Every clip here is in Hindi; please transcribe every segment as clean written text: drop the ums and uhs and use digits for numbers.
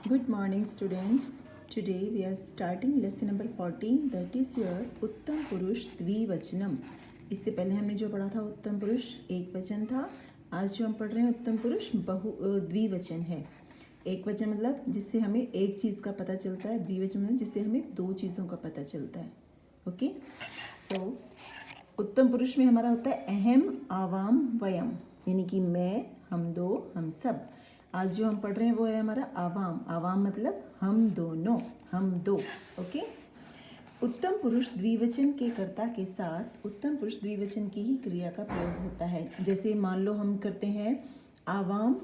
Good morning, students. Today we are starting lesson number 14, that is your उत्तम पुरुष द्विवचनम. इससे पहले हमने जो पढ़ा था उत्तम पुरुष एक वचन था. आज जो हम पढ़ रहे हैं उत्तम पुरुष द्विवचन है. एक वचन मतलब जिससे हमें एक चीज़ का पता चलता है, द्विवचन मतलब जिससे हमें दो चीज़ों का पता चलता है. ओके, सो उत्तम पुरुष में हमारा होता है अहम, आवाम, वयम, यानी कि मैं, हम दो, हम सब. आज जो हम पढ़ रहे हैं वो है हमारा आवाम. आवाम मतलब हम दोनों, हम दो. ओके, उत्तम पुरुष द्विवचन के कर्ता के साथ उत्तम पुरुष द्विवचन की ही क्रिया का प्रयोग होता है. जैसे मान लो हम करते हैं आवाम.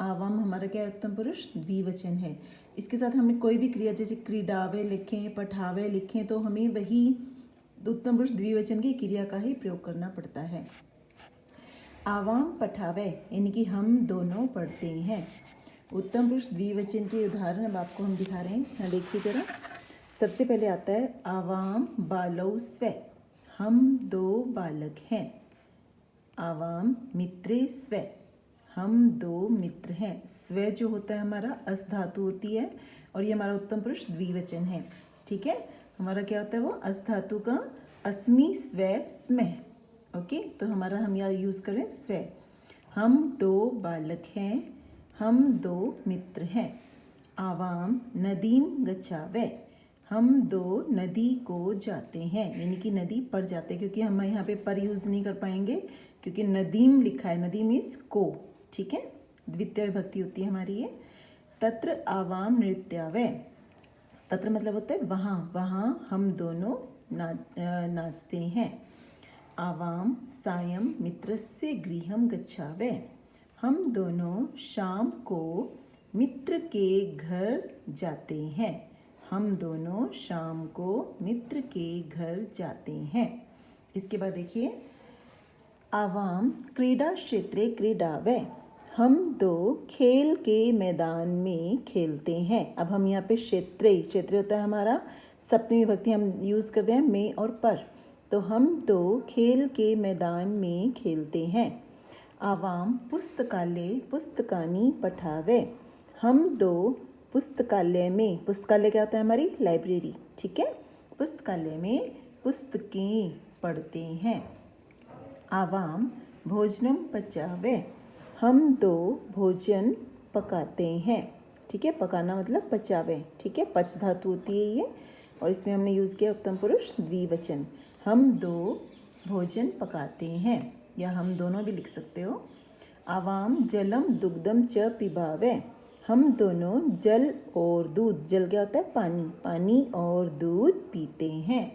आवाम हमारा क्या है? उत्तम पुरुष द्विवचन है. इसके साथ हमने कोई भी क्रिया जैसे क्रीडावे लिखें, पठावे लिखें, तो हमें वही उत्तम पुरुष द्विवचन की क्रिया का ही प्रयोग करना पड़ता है. आवाम पठावे यानी कि हम दोनों पढ़ते हैं. उत्तम पुरुष द्विवचन के उदाहरण अब आपको हम दिखा रहे हैं. यहाँ देखिए ज़रा. सबसे पहले आता है आवाम बालौ स्वे, हम दो बालक हैं. आवाम मित्रे स्वे, हम दो मित्र हैं. स्वे जो होता है हमारा अस धातु होती है और ये हमारा उत्तम पुरुष द्विवचन है. ठीक है, हमारा क्या होता है? वो अस धातु का अस्मि स्वे स्मेह. ओके, तो हमारा हम यहाँ यूज़ करें स्वे. हम दो बालक हैं, हम दो मित्र हैं. आवाम नदीम गच्छावे, हम दो नदी को जाते हैं, यानी कि नदी पर जाते हैं, क्योंकि हम यहाँ पे पर यूज़ नहीं कर पाएंगे क्योंकि नदीम लिखा है. नदी मीन्स को. ठीक है, द्वितीय विभक्ति होती है हमारी ये. तत्र आवाम नृत्यावे, तत्र मतलब होता है वहाँ. वहाँ हम दोनों नाचते हैं. आवाम सायं मित्रस्य गृहं गच्छावे, हम दोनों शाम को मित्र के घर जाते हैं. हम दोनों शाम को मित्र के घर जाते हैं. इसके बाद देखिए आवाम क्रीडा क्षेत्रे क्रीडावे, हम दो खेल के मैदान में खेलते हैं. अब हम यहाँ पे क्षेत्रे, क्षेत्र होता है हमारा सप्तमी विभक्ति हम यूज़ करते हैं में और पर. तो हम दो खेल के मैदान में खेलते हैं. आवाम पुस्तकालय पुस्तकानी पठावे, हम दो पुस्तकालय में, पुस्तकालय क्या होता है? हमारी लाइब्रेरी. ठीक है, पुस्तकालय में पुस्तकें पढ़ते हैं. आवाम भोजनम पचावे, हम दो भोजन पकाते हैं. ठीक है, पकाना मतलब पचावे. ठीक है, पच धातु होती है ये और इसमें हमने यूज़ किया उत्तम पुरुष द्विवचन. हम दो भोजन पकाते हैं, या हम दोनों भी लिख सकते हो. आवाम जलम दुग्धम च पिबावे, हम दोनों जल और दूध, जल क्या होता है? पानी. पानी और दूध पीते हैं.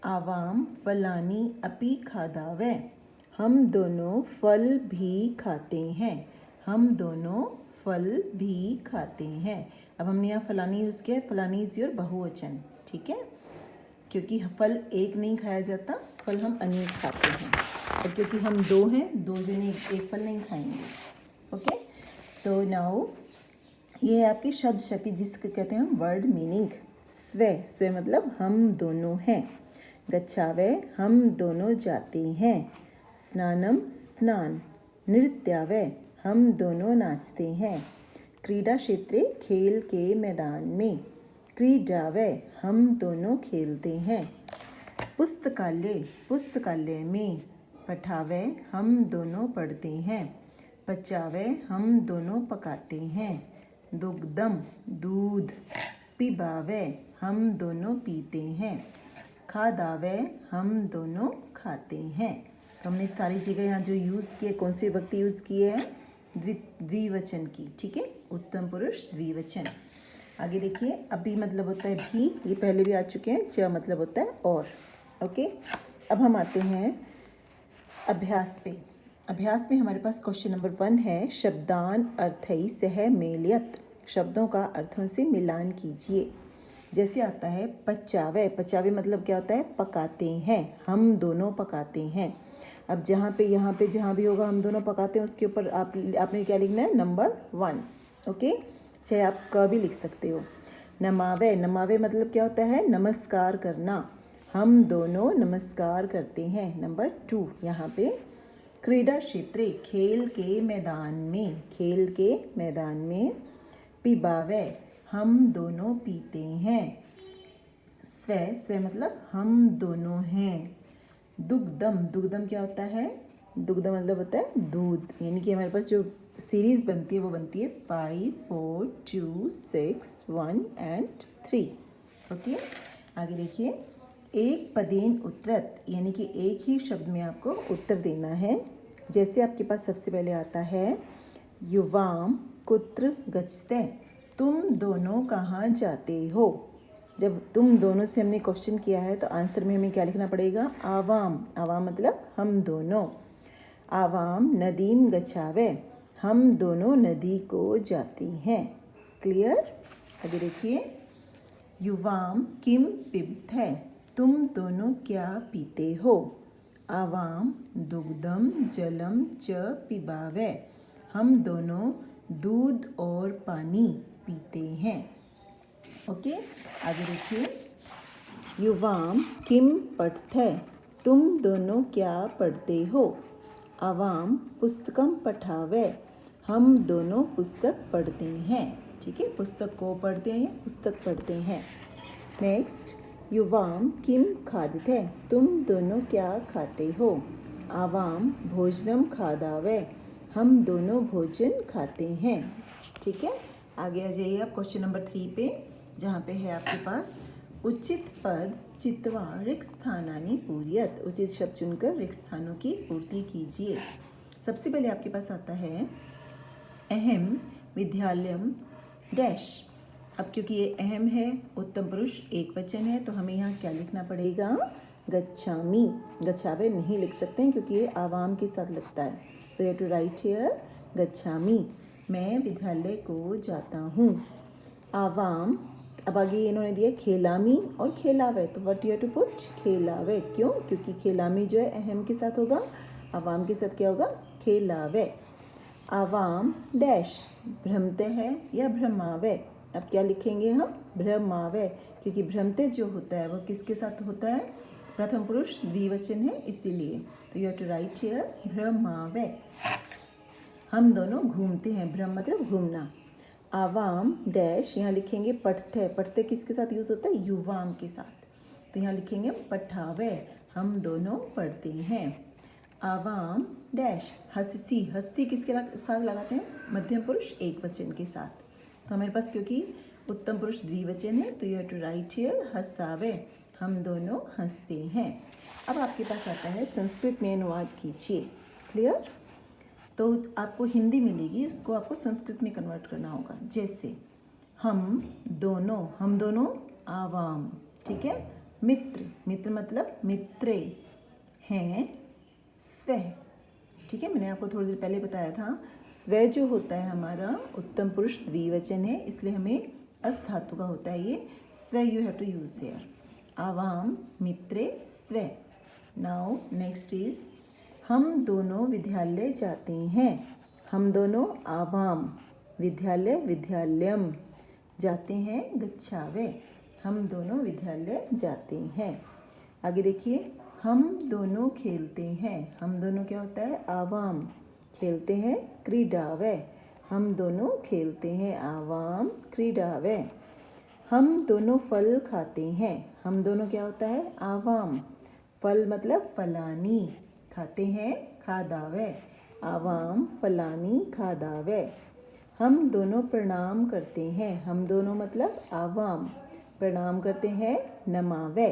आवाम फलानी अपि खादावे, हम दोनों फल भी खाते हैं. हम दोनों फल भी खाते हैं. अब हमने यहाँ फलानी यूज़ किया है. फलानी इज़ योर बहुवचन. ठीक है, क्योंकि फल एक नहीं खाया जाता, फल हम अनेक खाते हैं. और क्योंकि हम दो हैं, दो जने एक फल नहीं खाएंगे. ओके, सो नाउ ये है आपकी शब्द शक्ति, जिसको कहते हैं हम वर्ड मीनिंग. स्वे, स्वे मतलब हम दोनों हैं. गच्छावे, हम दोनों जाते हैं. स्नानम स्नान. नृत्यावे, हम दोनों नाचते हैं. क्रीडा क्षेत्रे खेल के मैदान में. क्रीडावे, हम दोनों खेलते हैं. पुस्तकालय पुस्तकालय में. पठावे, हम दोनों पढ़ते हैं. पचावे, हम दोनों पकाते हैं. दुग्धम दूध. पिबावे, हम दोनों पीते हैं. खादावे, हम दोनों खाते हैं. तो हमने सारी जगह यहाँ जो यूज़ किए, कौन सी विभक्ति यूज़ की है? द्विवचन की. ठीक है, उत्तम पुरुष द्विवचन. आगे देखिए अभी मतलब होता है भी, ये पहले भी आ चुके हैं. च मतलब होता है और. ओके, अब हम आते हैं अभ्यास पे. अभ्यास में हमारे पास क्वेश्चन नंबर 1 है शब्दान अर्थई सह मेलयत, शब्दों का अर्थों से मिलान कीजिए. जैसे आता है पचावे. पचावे मतलब क्या होता है? पकाते हैं. हम दोनों पकाते हैं. अब जहाँ पे यहाँ पे जहाँ भी होगा हम दोनों पकाते हैं, उसके ऊपर आपने क्या लिखना है? नंबर 1. ओके, चाहे आप क भी लिख सकते हो. नमावे. नमावे मतलब क्या होता है? नमस्कार करना. हम दोनों नमस्कार करते हैं. नंबर 2 यहाँ पे क्रीडा क्षेत्रे, खेल के मैदान में. खेल के मैदान में. पिबावे, हम दोनों पीते हैं। स्वे, स्वे मतलब हम दोनों हैं। दुग्धम, दुग्धम क्या होता है? दुग्धम मतलब होता है दूध, यानी कि हमारे पास जो सीरीज बनती है वो बनती है 5, 4, 2, 6, 1 एंड 3। ओके, आगे देखिए। एक पदेन उत्तरत, यानी कि एक ही शब्द में आपको उत्तर देना है। जैसे आपके पास सबसे पहले आता है युवाम कुत्र गच्छते, तुम दोनों कहाँ जाते हो। जब तुम दोनों से हमने क्वेश्चन किया है तो आंसर में हमें क्या लिखना पड़ेगा? आवाम, आवाम मतलब हम दोनों। आवाम नदीम गच्छावे, हम दोनों नदी को जाते हैं। क्लियर? आगे देखिए। युवाम किम पिबते, तुम दोनों क्या पीते हो। आवाम दुग्धम जलम च पिबावे, हम दोनों दूध और पानी पीते हैं। ओके, आगे देखिए। युवाम किम पठते, तुम दोनों क्या पढ़ते हो। आवाम पुस्तकम पठावे, हम दोनों पुस्तक पढ़ते हैं। ठीक है, पुस्तक को पढ़ते हैं, पुस्तक पढ़ते हैं। नेक्स्ट, युवाम किम खादते, तुम दोनों क्या खाते हो। आवाम भोजनम खादावे, हम दोनों भोजन खाते हैं। ठीक है, आगे आ जाइए आप क्वेश्चन नंबर 3 पे, जहाँ पे है आपके पास उचित पद चित्वा रिक्त स्थानानि पूर्यत, उचित शब्द चुनकर रिक्त स्थानों की पूर्ति कीजिए। सबसे पहले आपके पास आता है अहम विद्यालयम डैश। अब क्योंकि ये अहम है, उत्तम पुरुष एक वचन है, तो हमें यहाँ क्या लिखना पड़ेगा? गच्छामि। गच्छावे नहीं लिख सकते हैं क्योंकि ये आवाम के साथ लगता है। So you have to write here गच्छामि, मैं विद्यालय को जाता हूँ। आवाम, अब आगे इन्होंने दिया खेलामी और खेलावे, तो what you have to put? खेलावे। क्यों? क्योंकि खेलामी जो है अहम के साथ होगा, आवाम के साथ क्या होगा? खेलावे। आवाम डैश भ्रमते हैं या भ्रमावे, अब क्या लिखेंगे हम? भ्रमावे, क्योंकि भ्रमते जो होता है वो किसके साथ होता है? प्रथम पुरुष द्विवचन है इसीलिए, तो you have to write here भ्रमावे। हम दोनों घूमते हैं, भ्रम मतलब घूमना। आवाम डैश, यहाँ लिखेंगे पढ़ते, पढ़ते किसके साथ यूज़ होता है? युवाम के साथ, तो यहाँ लिखेंगे पठावे, हम दोनों पढ़ते हैं। आवाम डैश हस्सी, हस्सी किसके साथ लगाते हैं? मध्यम पुरुष एक वचन के साथ, तो हमारे पास क्योंकि उत्तम पुरुष द्विवचन है तो you have to write here हंसावे, हम दोनों हंसते हैं। अब आपके पास आता है संस्कृत में अनुवाद कीजिए। क्लियर? तो आपको हिंदी मिलेगी, उसको आपको संस्कृत में कन्वर्ट करना होगा। जैसे हम दोनों आवाम, ठीक है। मित्र, मित्र मतलब मित्रे हैं। स्वे, ठीक है, मैंने आपको थोड़ी देर पहले बताया था, स्वे जो होता है हमारा उत्तम पुरुष द्विवचन है, इसलिए हमें अस धातु का होता है ये स्वे, you have to use here. आवाम मित्रे स्वे। नाउ नेक्स्ट इज हम दोनों विद्यालय जाते हैं। हम दोनों आवाम, विद्यालय विद्यालयम, जाते हैं गच्छावे, हम दोनों विद्यालय जाते हैं। आगे देखिए, हम दोनों खेलते हैं। हम दोनों क्या होता है? आवाम, खेलते हैं क्रीडावे, हम दोनों खेलते हैं। आवाम क्रीडावे। हम दोनों फल खाते हैं। हम दोनों क्या होता है? आवाम, फल मतलब फलानी, खाते हैं खादावे, आवाम फलानी खादावे। हम दोनों प्रणाम करते हैं। हम दोनों मतलब आवाम, प्रणाम करते हैं नमावे,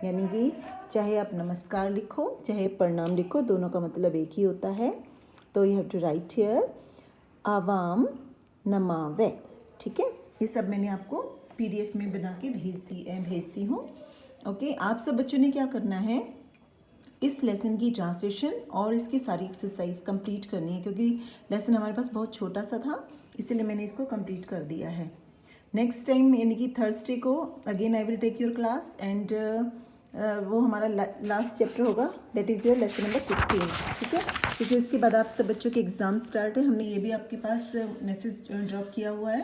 यानी कि चाहे आप नमस्कार लिखो चाहे प्रणाम लिखो, दोनों का मतलब एक ही होता है, तो you have to write here आवाम नमावे। ठीक है, ये सब मैंने आपको PDF में बना के भेजती हूँ। ओके, आप सब बच्चों ने क्या करना है, इस लेसन की ट्रांसलेशन और इसकी सारी एक्सरसाइज कंप्लीट करनी है, क्योंकि लेसन हमारे पास बहुत छोटा सा था, इसलिए मैंने इसको कंप्लीट कर दिया है। नेक्स्ट टाइम यानी कि थर्सडे को again I will take your class and वो हमारा लास्ट चैप्टर होगा, that is your lesson number 15। ठीक है, क्योंकि उसके बाद आप सब बच्चों के एग्ज़ाम स्टार्ट है, हमने ये भी आपके पास मैसेज ड्रॉप किया हुआ है,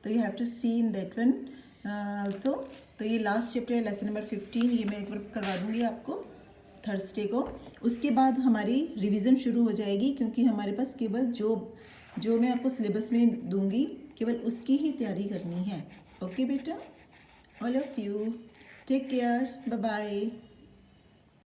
तो you have to see in that one also. तो ये लास्ट चैप्टर है लेसन नंबर 15, ये मैं एक बार करवा दूँगी आपको थर्सडे को। उसके बाद हमारी रिवीजन शुरू हो जाएगी, क्योंकि हमारे पास केवल जो मैं आपको सिलेबस में दूंगी केवल उसकी ही तैयारी करनी है। ओके बेटा, all of you take care, bye bye.